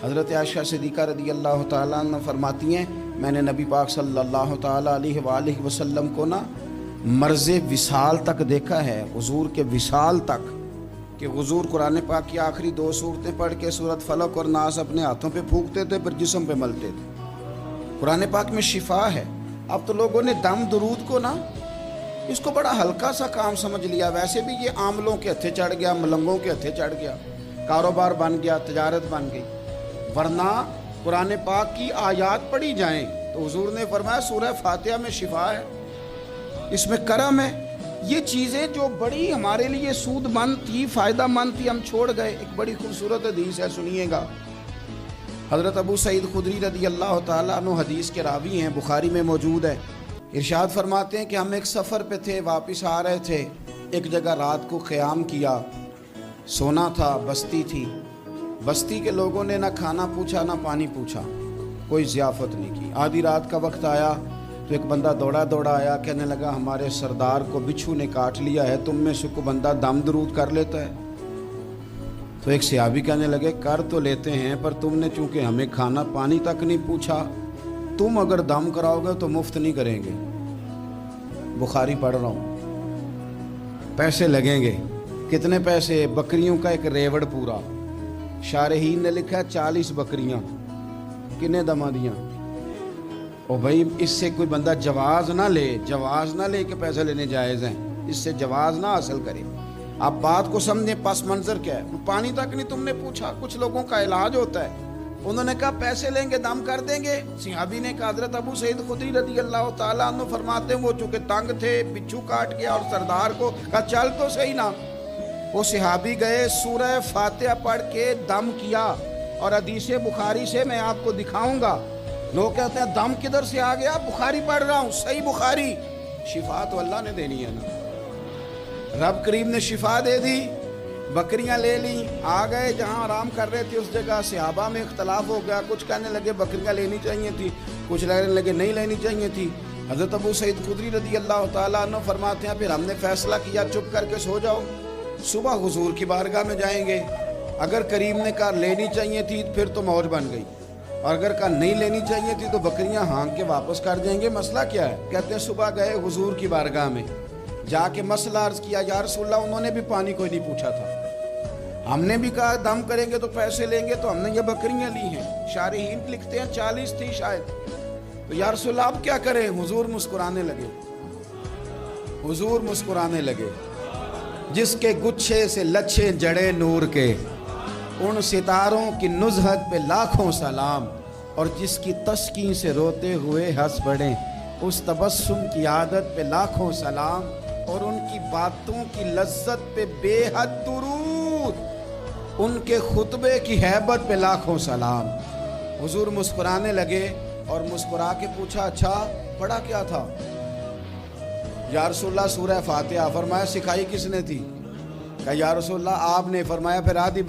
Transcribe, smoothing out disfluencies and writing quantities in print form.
حضرت عائشہ صدیقہ رضی اللہ تعالیٰ عنہ فرماتی ہیں میں نے نبی پاک صلی اللہ تعالیٰ علیہ وآلہ وسلم کو نا مرض وصال تک دیکھا ہے، حضور کے وصال تک، کہ حضور قرآن پاک کی آخری 2 سورتیں پڑھ کے سورۃ فلق اور ناس اپنے ہاتھوں پہ پھونکتے تھے، پھر جسم پہ ملتے تھے۔ قرآن پاک میں شفا ہے۔ اب تو لوگوں نے دم درود کو نا اس کو بڑا ہلکا سا کام سمجھ لیا۔ ویسے بھی یہ عاملوں کے ہتھے چڑھ گیا، ملنگوں کے ہتھے چڑھ گیا، کاروبار بن گیا، تجارت بن گئی۔ ورنہ قرآن پاک کی آیات پڑھی جائیں تو حضور نے فرمایا سورہ فاتحہ میں شفا ہے، اس میں کرم ہے۔ یہ چیزیں جو بڑی ہمارے لیے سود مند تھی، فائدہ مند تھی، ہم چھوڑ گئے۔ ایک بڑی خوبصورت حدیث ہے، سنیے گا۔ حضرت ابو سعید خدری رضی اللہ تعالیٰ عنہ حدیث کے راوی ہیں، بخاری میں موجود ہے۔ ارشاد فرماتے ہیں کہ ہم ایک سفر پہ تھے، واپس آ رہے تھے، ایک جگہ رات کو قیام کیا، سونا تھا، بستی تھی۔ بستی کے لوگوں نے نہ کھانا پوچھا نہ پانی پوچھا، کوئی ضیافت نہیں کی۔ آدھی رات کا وقت آیا تو ایک بندہ دوڑا آیا، کہنے لگا ہمارے سردار کو بچھو نے کاٹ لیا ہے، تم میں سے کوئی بندہ دم درود کر لیتا ہے؟ تو ایک صحابی کہنے لگے کر تو لیتے ہیں، پر تم نے چونکہ ہمیں کھانا پانی تک نہیں پوچھا، تم اگر دم کراؤ گے تو مفت نہیں کریں گے۔ بخاری پڑھ رہا ہوں۔ پیسے لگیں گے۔ کتنے پیسے؟ بکریوں کا ایک ریوڑ پورا۔ شارحین نے لکھا 40 بکریاں۔ کنے دما دیاں؟ او بھائی اس سے کوئی بندہ جواز نہ لے کہ پیسے لینے جائز ہیں، اس سے جواز نہ حاصل کرے۔ آپ بات کو سمجھیں، پس منظر کیا ہے؟ پانی تک نہیں تم نے پوچھا۔ کچھ لوگوں کا علاج ہوتا ہے، انہوں نے کہا پیسے لیں گے دم کر دیں گے۔ صحابی نے کہا حضرت ابو سعید خدری رضی اللہ تعالیٰ عنہ فرماتے ہیں وہ چونکہ تنگ تھے، بچھو کاٹ گیا، اور سردار کو کہا چل تو صحیح نا۔ وہ صحابی گئے، سورہ فاتحہ پڑھ کے دم کیا، اور حدیث بخاری سے میں آپ کو دکھاؤں گا۔ لوگ کہتے ہیں دم کدھر سے آ گیا؟ بخاری پڑھ رہا ہوں، صحیح بخاری۔ شفا تو اللہ نے دینی ہے نا، رب کریم نے شفا دے دی۔ بکریاں لے لی، آ گئے جہاں آرام کر رہے تھے اس جگہ۔ صحابہ میں اختلاف ہو گیا، کچھ کہنے لگے بکریاں لینی چاہیے تھی، کچھ کہنے لگے نہیں لینی چاہیے تھی۔ حضرت ابو سعید خدری رضی اللہ تعالیٰ عنہ فرماتے ہیں پھر ہم نے فیصلہ کیا چپ کر کے سو جاؤ، صبح حضور کی بارگاہ میں جائیں گے۔ اگر کریم نے کہا لینی چاہیے تھی پھر تو موج بن گئی، اور اگر کہا نہیں لینی چاہیے تھی تو بکریاں ہانک کے واپس کر جائیں گے۔ مسئلہ کیا ہے؟ کہتے ہیں صبح گئے حضور کی بارگاہ میں، جا کے مسئلہ عرض کیا، یا رسول اللہ انہوں نے بھی پانی کوئی نہیں پوچھا تھا، ہم نے بھی کہا دم کریں گے تو پیسے لیں گے، تو ہم نے یہ بکریاں لی ہیں۔ شارحین لکھتے ہیں 40 تھی شاید۔ تو یا رسول اللہ اب کیا کریں؟ حضور مسکرانے لگے۔ جس کے گچھے سے لچھے جڑے نور کے، ان ستاروں کی نزہت پہ لاکھوں سلام، اور جس کی تسکین سے روتے ہوئے ہنس پڑے، اس تبسم کی عادت پہ لاکھوں سلام، اور ان کی باتوں کی لذت پہ بے حد درود، ان کے خطبے کی ہیبت پہ لاکھوں سلام۔ حضور مسکرانے لگے، اور مسکرا کے پوچھا اچھا پڑھا کیا تھا؟ یا رسول اللہ سورہ فاتحہ۔ فرمایا سکھائی کس نے تھی؟ کہا یا رسول اللہ آپ نے۔ فرمایا پھر آدھی